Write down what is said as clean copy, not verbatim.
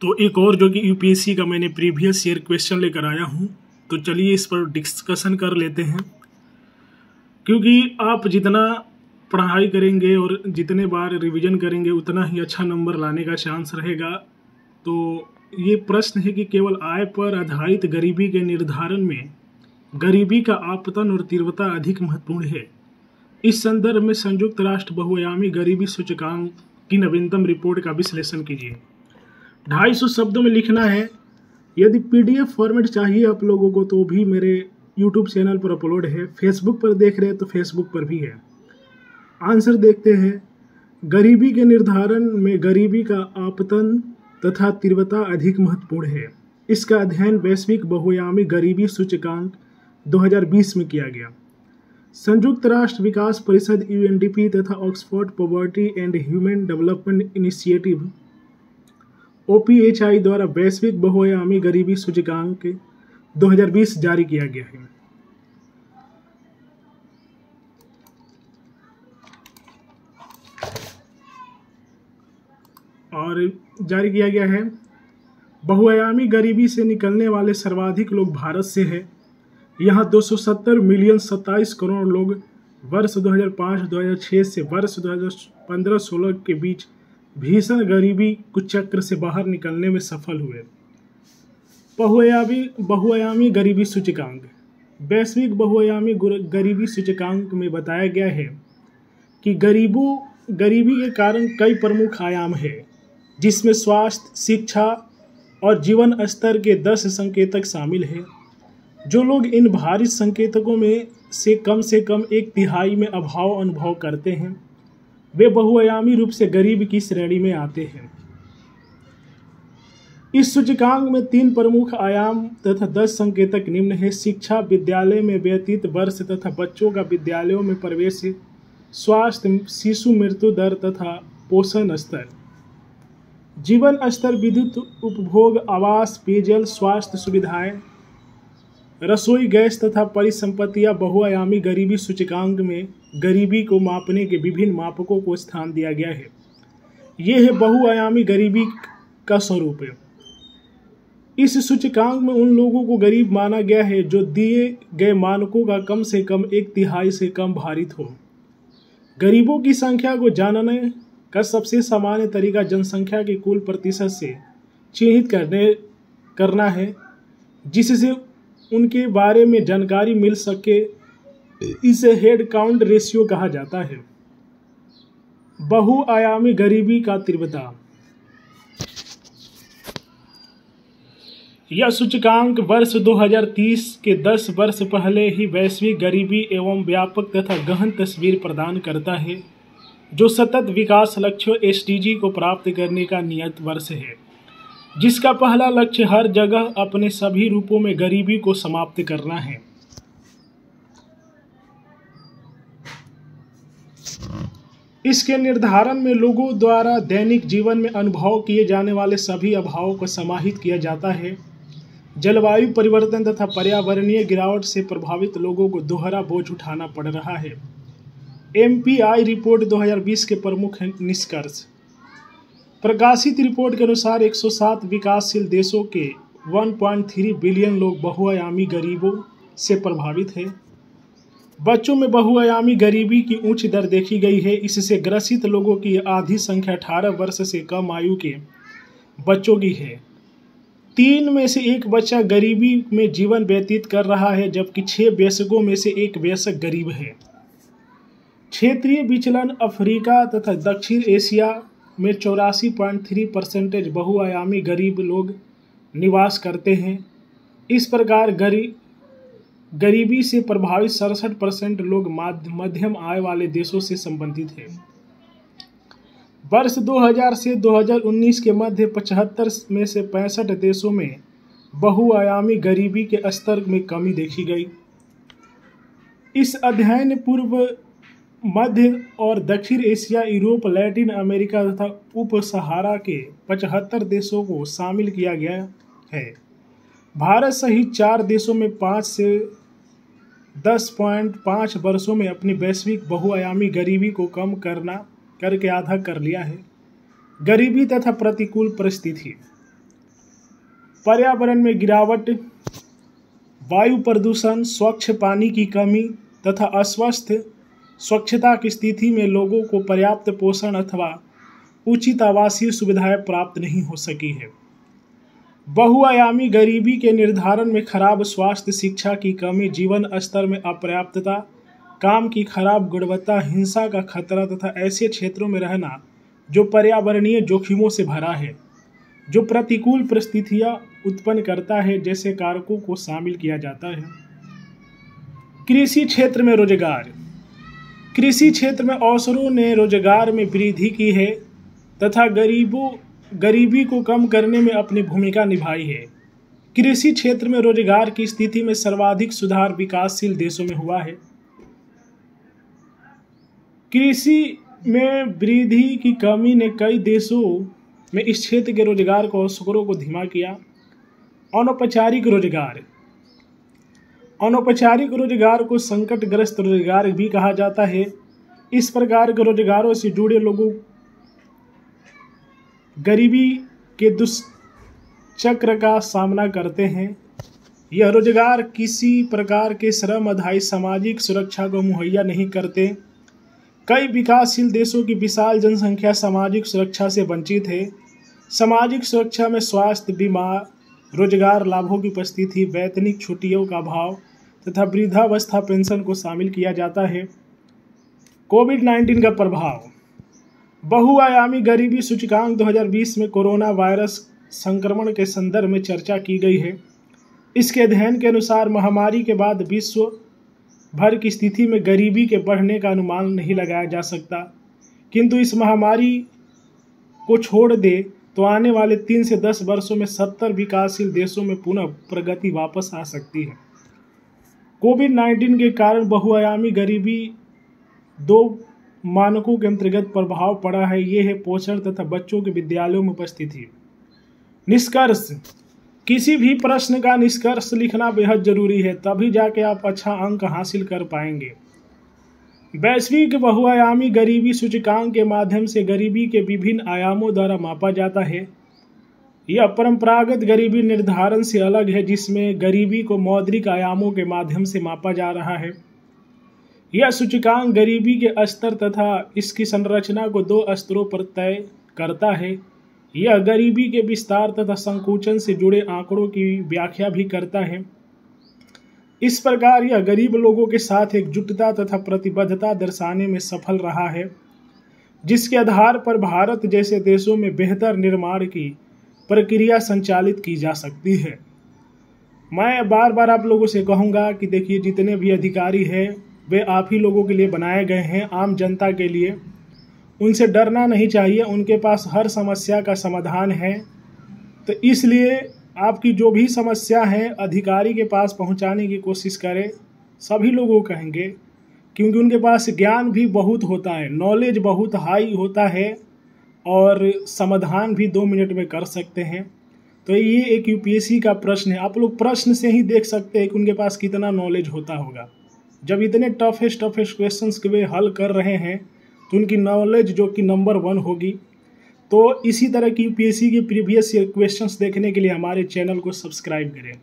तो एक और जो कि यूपीएससी का मैंने प्रीवियस ईयर क्वेश्चन लेकर आया हूँ, तो चलिए इस पर डिस्कशन कर लेते हैं। क्योंकि आप जितना पढ़ाई करेंगे और जितने बार रिवीजन करेंगे उतना ही अच्छा नंबर लाने का चांस रहेगा। तो ये प्रश्न है कि केवल आय पर आधारित गरीबी के निर्धारण में गरीबी का आपतन और तीव्रता अधिक महत्वपूर्ण है। इस संदर्भ में संयुक्त राष्ट्र बहुआयामी गरीबी सूचकांक की नवीनतम रिपोर्ट का विश्लेषण कीजिए। 250 शब्दों में लिखना है। यदि पीडीएफ फॉर्मेट चाहिए आप लोगों को तो भी मेरे यूट्यूब चैनल पर अपलोड है। फेसबुक पर देख रहे हैं तो फेसबुक पर भी है। आंसर देखते हैं। गरीबी के निर्धारण में गरीबी का आपतन तथा तीव्रता अधिक महत्वपूर्ण है। इसका अध्ययन वैश्विक बहुआयामी गरीबी सूचकांक 2020 में किया गया। संयुक्त राष्ट्र विकास परिषद यूएनडीपी तथा Oxford poverty and human development initiative OPHI द्वारा वैश्विक बहुआयामी गरीबी सूचकांक 2020 जारी किया गया है। और जारी किया गया है। बहुआयामी गरीबी से निकलने वाले सर्वाधिक लोग भारत से हैं। यहाँ 270 मिलियन 27 करोड़ लोग वर्ष 2005-2006 से वर्ष 2015-16 के बीच भीषण गरीबी कुचक्र से बाहर निकलने में सफल हुए। बहुआयामी गरीबी सूचकांक। वैश्विक बहुआयामी गरीबी सूचकांक में बताया गया है कि गरीबी के कारण कई प्रमुख आयाम हैं, जिसमें स्वास्थ्य, शिक्षा और जीवन स्तर के 10 संकेतक शामिल हैं। जो लोग इन भारी संकेतकों में से कम एक तिहाई में अभाव अनुभव करते हैं, वे बहुआयामी रूप से गरीब की श्रेणी में आते हैं। इस सूचकांक में 3 प्रमुख आयाम तथा 10 संकेतक निम्न है। शिक्षा, विद्यालय में व्यतीत वर्ष तथा बच्चों का विद्यालयों में प्रवेश, स्वास्थ्य, शिशु मृत्यु दर तथा पोषण स्तर, जीवन स्तर, विद्युत उपभोग, आवास, पेयजल, स्वास्थ्य सुविधाएं, रसोई गैस तथा परिसंपत्तियां। बहुआयामी गरीबी सूचकांक में गरीबी को मापने के विभिन्न मापकों को स्थान दिया गया है। यह है बहुआयामी गरीबी का स्वरूप है। इस सूचकांक में उन लोगों को गरीब माना गया है जो दिए गए मानकों का कम से कम एक तिहाई से कम भारित हो। गरीबों की संख्या को जानने का सबसे सामान्य तरीका जनसंख्या के कुल प्रतिशत से चिन्हित करना है, जिससे उनके बारे में जानकारी मिल सके। इसे हेड काउंट रेशियो कहा जाता है। बहुआयामी गरीबी का तीव्रता। यह सूचकांक वर्ष 2030 के 10 वर्ष पहले ही वैश्विक गरीबी एवं व्यापक तथा गहन तस्वीर प्रदान करता है, जो सतत विकास लक्ष्यों एसडीजी को प्राप्त करने का नियत वर्ष है, जिसका पहला लक्ष्य हर जगह अपने सभी रूपों में गरीबी को समाप्त करना है। इसके निर्धारण में लोगों द्वारा दैनिक जीवन में अनुभव किए जाने वाले सभी अभावों को समाहित किया जाता है। जलवायु परिवर्तन तथा पर्यावरणीय गिरावट से प्रभावित लोगों को दोहरा बोझ उठाना पड़ रहा है। एमपीआई रिपोर्ट 2020 के प्रमुख निष्कर्ष। प्रकाशित रिपोर्ट के अनुसार 107 विकासशील देशों के 1.3 बिलियन लोग बहुआयामी गरीबों से प्रभावित हैं। बच्चों में बहुआयामी गरीबी की उच्च दर देखी गई है। इससे ग्रसित लोगों की आधी संख्या 18 वर्ष से कम आयु के बच्चों की है। 3 में से 1 बच्चा गरीबी में जीवन व्यतीत कर रहा है, जबकि 6 वयस्कों में से 1 वयस्क गरीब है। क्षेत्रीय विचलन। अफ्रीका तथा दक्षिण एशिया में 84.3% बहुआयामी गरीब लोग निवास करते हैं। इस प्रकार गरीबी से प्रभावित 67% लोग मध्यम आय वाले देशों से संबंधित हैं। वर्ष 2000 से 2019 के मध्य 75 में से 65 देशों में बहुआयामी गरीबी के स्तर में कमी देखी गई। इस अध्ययन ने पूर्व, मध्य और दक्षिण एशिया, यूरोप, लैटिन अमेरिका तथा उप सहारा के 75 देशों को शामिल किया गया है। भारत सहित 4 देशों में 5 से 10.5 वर्षों में अपनी वैश्विक बहुआयामी गरीबी को कम करके आधा कर लिया है। गरीबी तथा प्रतिकूल परिस्थिति। पर्यावरण में गिरावट, वायु प्रदूषण, स्वच्छ पानी की कमी तथा अस्वस्थ स्वच्छता की स्थिति में लोगों को पर्याप्त पोषण अथवा उचित आवासीय सुविधाएं प्राप्त नहीं हो सकी है। बहुआयामी गरीबी के निर्धारण में खराब स्वास्थ्य, शिक्षा की कमी, जीवन स्तर में अपर्याप्तता, काम की खराब गुणवत्ता, हिंसा का खतरा तथा ऐसे क्षेत्रों में रहना जो पर्यावरणीय जोखिमों से भरा है, जो प्रतिकूल परिस्थितियां उत्पन्न करता है, जैसे कारकों को शामिल किया जाता है। कृषि क्षेत्र में रोजगार। कृषि क्षेत्र में अवसरों ने रोजगार में वृद्धि की है तथा गरीबी को कम करने में अपनी भूमिका निभाई है। कृषि क्षेत्र में रोजगार की स्थिति में सर्वाधिक सुधार विकासशील देशों में हुआ है। कृषि में वृद्धि की कमी ने कई देशों में इस क्षेत्र के रोजगार को अवसरों को धीमा किया। अनौपचारिक रोजगार। अनौपचारिक रोजगार को संकटग्रस्त रोजगार भी कहा जाता है। इस प्रकार के रोजगारों से जुड़े लोगों गरीबी के दुष्चक्र का सामना करते हैं। यह रोजगार किसी प्रकार के श्रम आधारित सामाजिक सुरक्षा को मुहैया नहीं करते। कई विकासशील देशों की विशाल जनसंख्या सामाजिक सुरक्षा से वंचित है। सामाजिक सुरक्षा में स्वास्थ्य बीमा, रोजगार लाभों की उपस्थिति, वैतनिक छुट्टियों का अभाव तथा वृद्धावस्था पेंशन को शामिल किया जाता है। कोविड-19 का प्रभाव। बहुआयामी गरीबी सूचकांक 2020 में कोरोना वायरस संक्रमण के संदर्भ में चर्चा की गई है। इसके अध्ययन के अनुसार महामारी के बाद विश्व भर की स्थिति में गरीबी के बढ़ने का अनुमान नहीं लगाया जा सकता, किंतु इस महामारी को छोड़ दे तो आने वाले 3 से 10 वर्षों में 70 विकासशील देशों में पुनः प्रगति वापस आ सकती है। कोविड-19 के कारण बहुआयामी गरीबी 2 मानकों के अंतर्गत प्रभाव पड़ा है। ये है पोषण तथा बच्चों के विद्यालयों में उपस्थिति। निष्कर्ष। किसी भी प्रश्न का निष्कर्ष लिखना बेहद जरूरी है, तभी जाके आप अच्छा अंक हासिल कर पाएंगे। वैश्विक बहुआयामी गरीबी सूचकांक के माध्यम से गरीबी के विभिन्न आयामों द्वारा मापा जाता है। यह परंपरागत गरीबी निर्धारण से अलग है, जिसमें गरीबी को मौद्रिक आयामों के माध्यम से मापा जा रहा है। यह सूचकांक गरीबी के स्तर तथा इसकी संरचना को 2 स्तरों पर तय करता है। यह गरीबी के विस्तार तथा संकुचन से जुड़े आंकड़ों की व्याख्या भी करता है। इस प्रकार यह गरीब लोगों के साथ एकजुटता तथा प्रतिबद्धता दर्शाने में सफल रहा है, जिसके आधार पर भारत जैसे देशों में बेहतर निर्माण की प्रक्रिया संचालित की जा सकती है। मैं बार बार आप लोगों से कहूँगा कि देखिए, जितने भी अधिकारी हैं वे आप ही लोगों के लिए बनाए गए हैं, आम जनता के लिए। उनसे डरना नहीं चाहिए, उनके पास हर समस्या का समाधान है। तो इसलिए आपकी जो भी समस्या है अधिकारी के पास पहुंचाने की कोशिश करें। सभी लोगों को कहेंगे, क्योंकि उनके पास ज्ञान भी बहुत होता है, नॉलेज बहुत हाई होता है और समाधान भी 2 मिनट में कर सकते हैं। तो ये एक यूपीएससी का प्रश्न है। आप लोग प्रश्न से ही देख सकते हैं कि उनके पास कितना नॉलेज होता होगा। जब इतने टफेस्ट क्वेश्चंस के वे हल कर रहे हैं तो उनकी नॉलेज जो कि नंबर 1 होगी। तो इसी तरह की यूपीएससी की प्रीवियस क्वेश्चंस देखने के लिए हमारे चैनल को सब्सक्राइब करें।